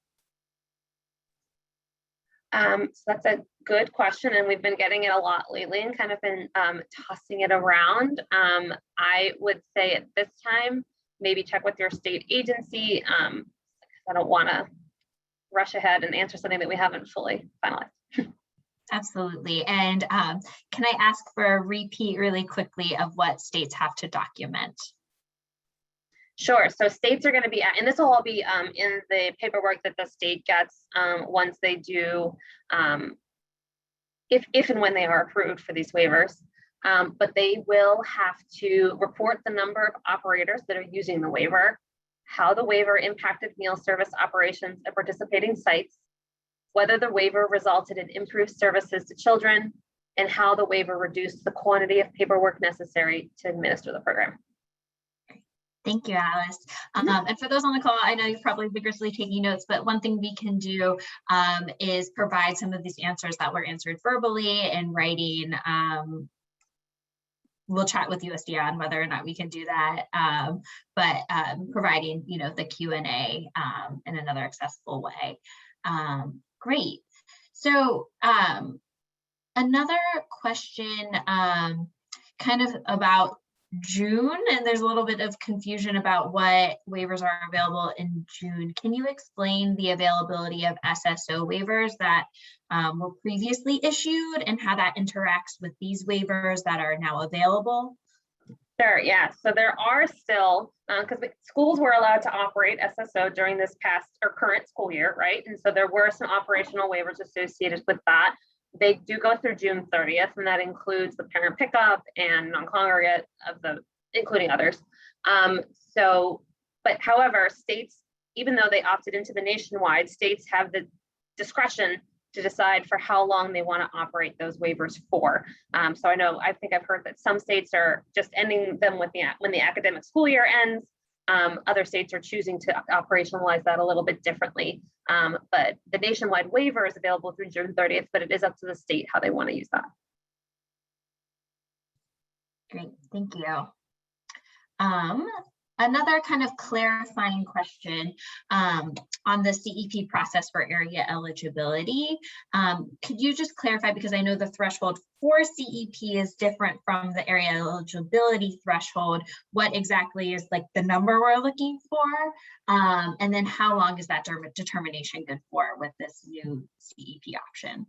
So that's a good question, and we've been getting it a lot lately and kind of been tossing it around. I would say at this time, maybe check with your state agency. I don't want to rush ahead and answer something that we haven't fully finalized. Absolutely. And can I ask for a repeat really quickly of what states have to document? Sure. So states are going to be, and this will all be in the paperwork that the state gets once they do, if and when they are approved for these waivers. But they will have to report the number of operators that are using the waiver, how the waiver impacted meal service operations at participating sites, whether the waiver resulted in improved services to children, and how the waiver reduced the quantity of paperwork necessary to administer the program. Thank you, Alice. And for those on the call, I know you're probably vigorously taking notes, but one thing we can do is provide some of these answers that were answered verbally in writing. We'll chat with USD on whether or not we can do that, but providing, the Q&A in another accessible way. Great. So another question kind of about June, and there's a little bit of confusion about what waivers are available in June. Can you explain the availability of SSO waivers that were previously issued and how that interacts with these waivers that are now available? Sure, yeah. So there are still, because schools were allowed to operate SSO during this past or current school year, right? And so there were some operational waivers associated with that. They do go through June 30th, and that includes the parent pickup and non-congregate including others. But however, states, even though they opted into the nationwide, states have the discretion to decide for how long they want to operate those waivers for. So I think I've heard that some states are just ending them when the academic school year ends. Other states are choosing to operationalize that a little bit differently. But the nationwide waiver is available through June 30th, but it is up to the state how they want to use that. Great, thank you. Another kind of clarifying question on the CEP process for area eligibility. Could you just clarify, because I know the threshold for CEP is different from the area eligibility threshold, what exactly is like the number we're looking for? And then how long is that determination good for with this new CEP option?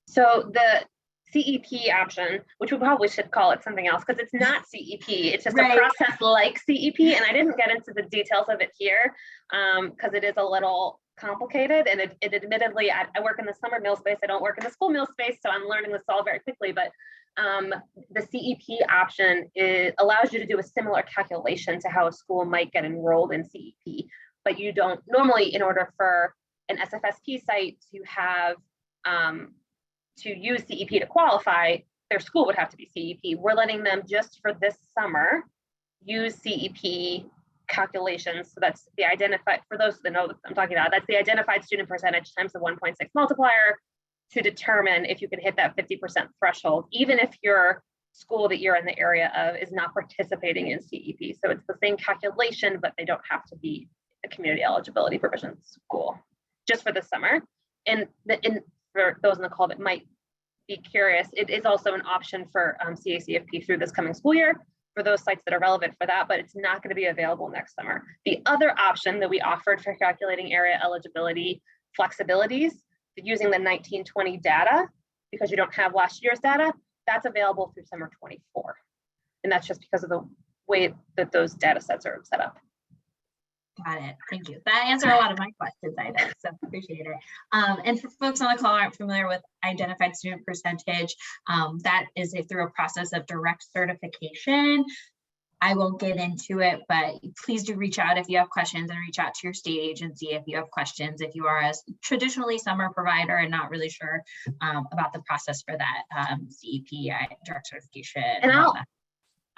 So the CEP option, which we probably should call it something else because it's not CEP, it's just a process like CEP, and I didn't get into the details of it here because it is a little complicated, and it admittedly, I work in the summer meal space, I don't work in the school meal space, so I'm learning this all very quickly, but the CEP option allows you to do a similar calculation to how a school might get enrolled in CEP, but you don't normally, in order for an SFSP site to have to use CEP to qualify, their school would have to be CEP. We're letting them just for this summer use CEP calculations. So that's the identified, for those that know what I'm talking about, that's the identified student percentage times the 1.6 multiplier to determine if you can hit that 50% threshold, even if your school that you're in the area of is not participating in CEP. So it's the same calculation, but they don't have to be a community eligibility provision school just for the summer. And for those on the call that might be curious, it is also an option for CACFP through this coming school year for those sites that are relevant for that, but it's not going to be available next summer. The other option that we offered for calculating area eligibility flexibilities using the 1920 data, because you don't have last year's data, that's available through summer 24. And that's just because of the way that those data sets are set up. Got it. Thank you. That answered a lot of my questions, I know, so appreciate it. And for folks on the call who aren't familiar with identified student percentage, that is through a process of direct certification. I won't get into it, but please do reach out if you have questions, and reach out to your state agency if you have questions. If you are a traditionally summer provider and not really sure about the process for that CEP direct certification. And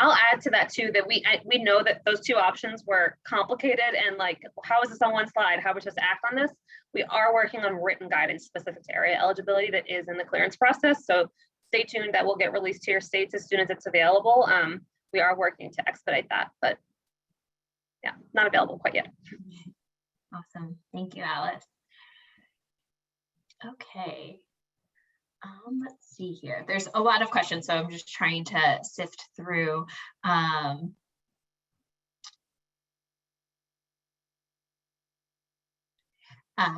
I'll add to that too, that we know that those two options were complicated and like, how is this on one slide? How would just act on this? We are working on written guidance specific to area eligibility that is in the clearance process. So stay tuned, that will get released to your states as soon as it's available. We are working to expedite that, but yeah, not available quite yet. Awesome. Thank you, Alice. Okay. Let's see here. There's a lot of questions, so I'm just trying to sift through.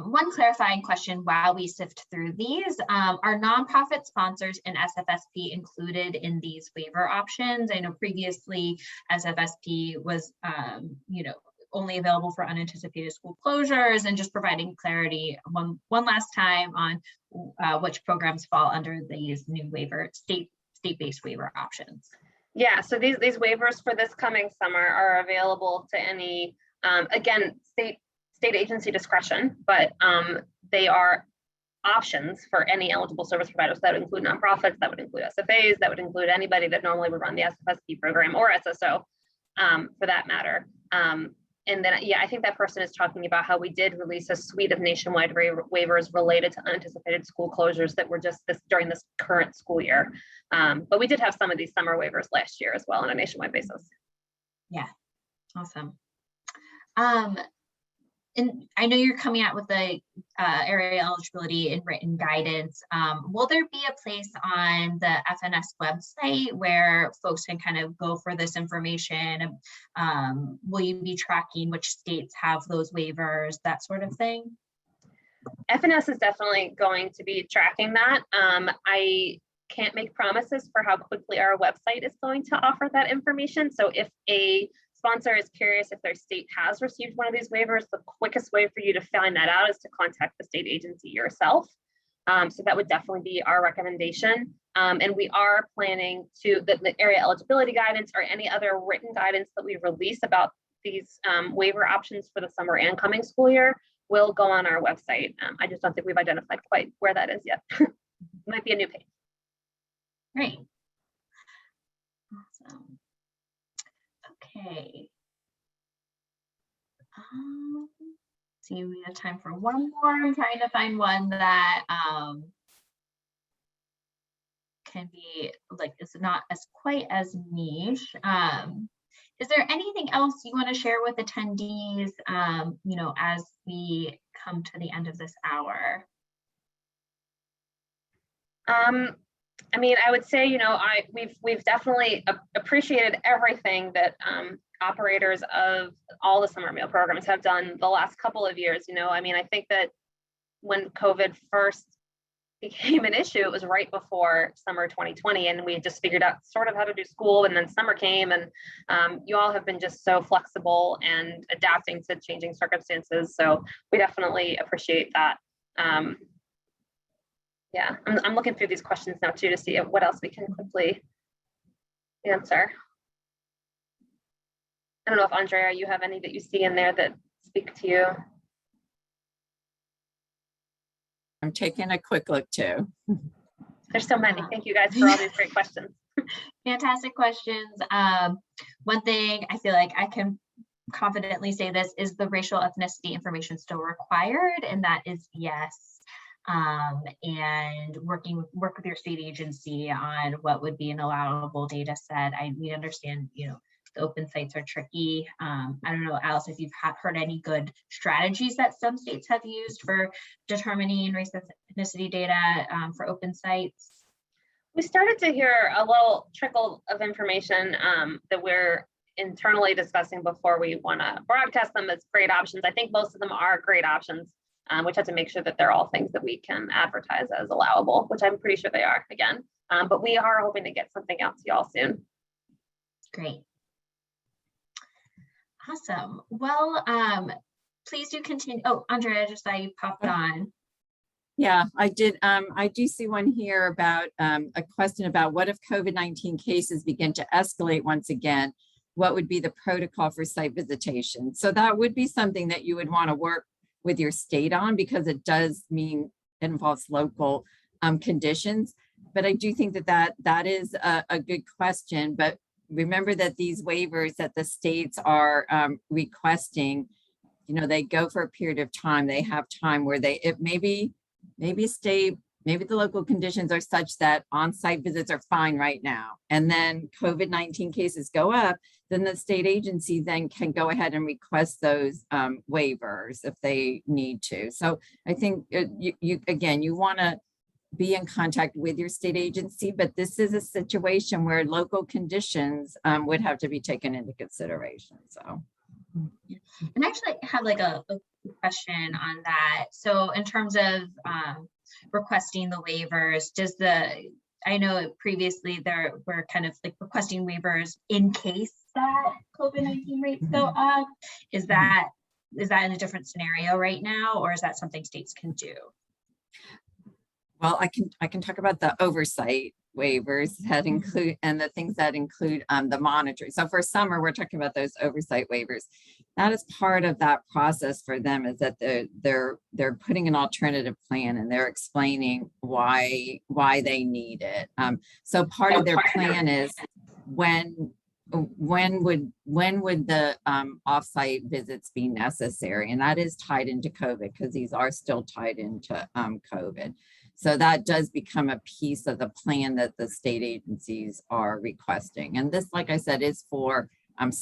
One clarifying question while we sift through these, are nonprofit sponsors and SFSP included in these waiver options? I know previously SFSP was, only available for unanticipated school closures, and just providing clarity one last time on which programs fall under these new state-based waiver options. Yeah, so these waivers for this coming summer are available to any, again, state agency discretion, but they are options for any eligible service providers. That would include nonprofits, that would include SFAs, that would include anybody that normally would run the SFSP program or SSO for that matter. And then, yeah, I think that person is talking about how we did release a suite of nationwide waivers related to unanticipated school closures that were just during this current school year. But we did have some of these summer waivers last year as well on a nationwide basis. Yeah, awesome. And I know you're coming out with the area eligibility and written guidance. Will there be a place on the FNS website where folks can kind of go for this information? Will you be tracking which states have those waivers, that sort of thing? FNS is definitely going to be tracking that. I can't make promises for how quickly our website is going to offer that information. So if a sponsor is curious if their state has received one of these waivers, the quickest way for you to find that out is to contact the state agency yourself. So that would definitely be our recommendation. And we are planning to, the area eligibility guidance or any other written guidance that we release about these waiver options for the summer and coming school year will go on our website. I just don't think we've identified quite where that is yet. Might be a new page. Great. Awesome. Okay. See, we have time for one more. I'm trying to find one that can be like, it's not as quite as niche. Is there anything else you want to share with attendees, as we come to the end of this hour? I mean, I would say, we've definitely appreciated everything that operators of all the summer meal programs have done the last couple of years. I mean, I think that when COVID first became an issue, it was right before summer 2020, and we just figured out sort of how to do school, and then summer came, and you all have been just so flexible and adapting to changing circumstances. So we definitely appreciate that. Yeah, I'm looking through these questions now too to see what else we can quickly answer. I don't know if Andrea, you have any that you see in there that speak to you. I'm taking a quick look too. There's so many. Thank you guys for all these great questions. Fantastic questions. One thing I feel like I can confidently say this is the racial ethnicity information still required, and that is yes. And work with your state agency on what would be an allowable data set. We understand, the open sites are tricky. I don't know, Alice, if you've heard any good strategies that some states have used for determining race ethnicity data for open sites. We started to hear a little trickle of information that we're internally discussing before we want to broadcast them as great options. I think most of them are great options. We just have to make sure that they're all things that we can advertise as allowable, which I'm pretty sure they are again. But we are hoping to get something out to y'all soon. Great. Awesome. Well, please do continue. Oh, Andrea, I just saw you popped on. Yeah, I did. I do see one here about a question about what if COVID-19 cases begin to escalate once again? What would be the protocol for site visitation? So that would be something that you would want to work with your state on, because it does mean it involves local conditions. But I do think that is a good question. But remember that these waivers that the states are requesting, you know, they go for a period of time. They have time where maybe the local conditions are such that on-site visits are fine right now. And then COVID-19 cases go up, then the state agency then can go ahead and request those waivers if they need to. So I think you want to be in contact with your state agency, but this is a situation where local conditions would have to be taken into consideration. So. And actually I have like a question on that. So in terms of requesting the waivers, I know previously there were kind of like requesting waivers in case that COVID-19 rates go up. Is that in a different scenario right now, or is that something states can do? Well, I can talk about the oversight waivers that include, and the things that include the monitoring. So for summer, we're talking about those oversight waivers. That is part of that process for them, is that they're putting an alternative plan and they're explaining why they need it. So part of their plan is when would the offsite visits be necessary, and that is tied into COVID, because these are still tied into COVID. So that does become a piece of the plan that the state agencies are requesting. And this, like I said, is for this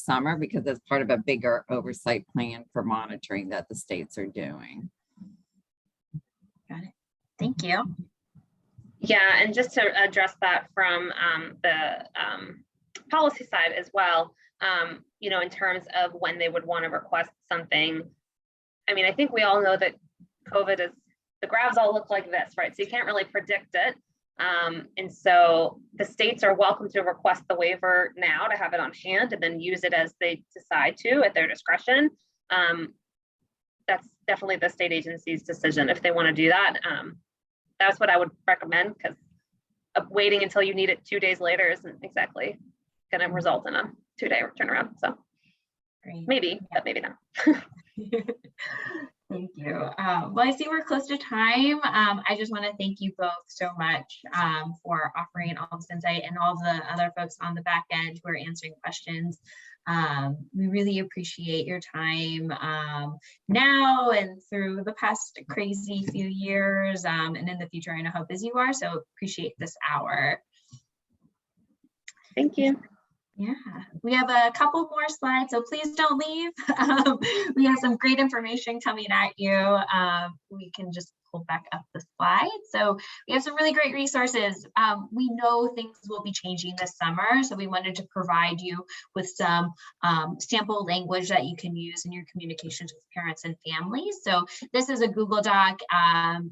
summer, because it's part of a bigger oversight plan for monitoring that the states are doing. Got it. Thank you. Yeah, and just to address that from the policy side as well, you know, in terms of when they would want to request something. I mean, I think we all know that COVID is, the graphs all look like this, right? So you can't really predict it. And so the states are welcome to request the waiver now to have it on hand and then use it as they decide to at their discretion. That's definitely the state agency's decision if they want to do that. That's what I would recommend, because waiting until you need it 2 days later isn't exactly going to result in a 2-day turnaround. So Great. Maybe, but maybe not. Thank you. Well, I see we're close to time. I just want to thank you both so much for offering all this insight, and all the other folks on the back end who are answering questions. We really appreciate your time now and through the past crazy few years, and in the future. I know how busy you are, so appreciate this hour. Thank you. Yeah, we have a couple more slides, so please don't leave. We have some great information coming at you. We can just pull back up the slide. So we have some really great resources. We know things will be changing this summer, so we wanted to provide you with some sample language that you can use in your communications with parents and families. So this is a Google Doc.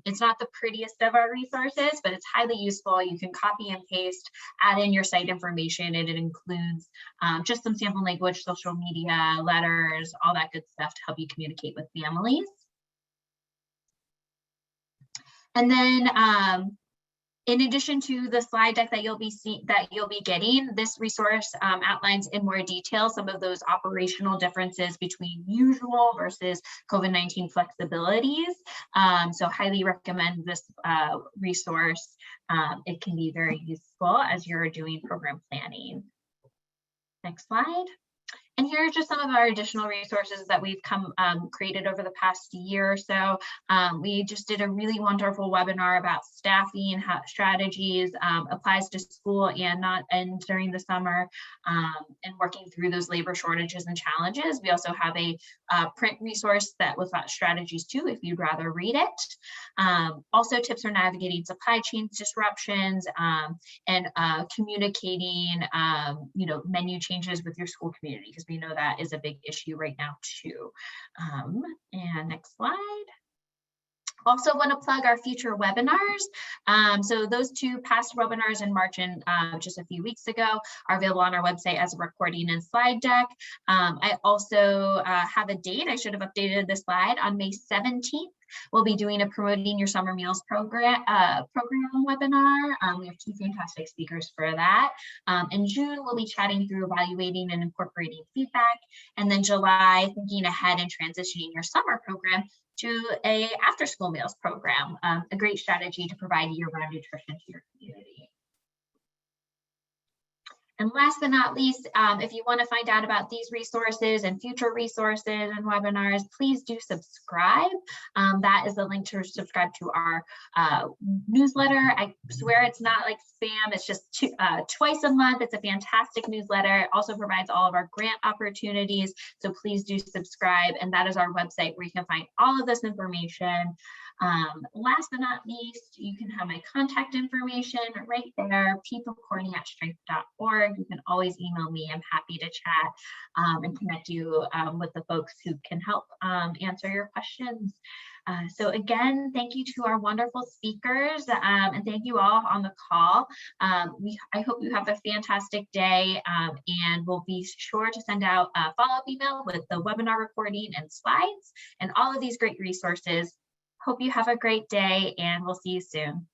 It's not the prettiest of our resources, but it's highly useful. You can copy and paste, add in your site information, and it includes just some sample language, social media, letters, all that good stuff to help you communicate with families. And then in addition to the slide deck that you'll be getting, this resource outlines in more detail some of those operational differences between usual versus COVID-19 flexibilities. So highly recommend this resource. It can be very useful as you're doing program planning. Next slide. And here are just some of our additional resources that we've created over the past year or so. We just did a really wonderful webinar about staffing strategies, applies to school and during the summer, and working through those labor shortages and challenges. We also have a print resource that with strategies too, if you'd rather read it. Also tips for navigating supply chain disruptions and communicating, menu changes with your school community, because we know that is a big issue right now too. And next slide. Also want to plug our future webinars. So those 2 past webinars in March and just a few weeks ago are available on our website as a recording and slide deck. I also have a date. I should have updated this slide. On May 17th, we'll be doing a Promoting Your Summer Meals program webinar. We have 2 fantastic speakers for that. In June, we'll be chatting through evaluating and incorporating feedback. And then July, thinking ahead and transitioning your summer program to a after-school meals program, a great strategy to provide year-round nutrition to your community. And last but not least, if you want to find out about these resources and future resources and webinars, please do subscribe. That is the link to subscribe to our newsletter. I swear it's not like spam. It's just twice a month. It's a fantastic newsletter. It also provides all of our grant opportunities. So please do subscribe. And that is our website where you can find all of this information. Last but not least, you can have my contact information right there, peoplecorning@strength.org. You can always email me. I'm happy to chat and connect you with the folks who can help answer your questions. So again, thank you to our wonderful speakers and thank you all on the call. I hope you have a fantastic day and we'll be sure to send out a follow-up email with the webinar recording and slides and all of these great resources. Hope you have a great day and we'll see you soon.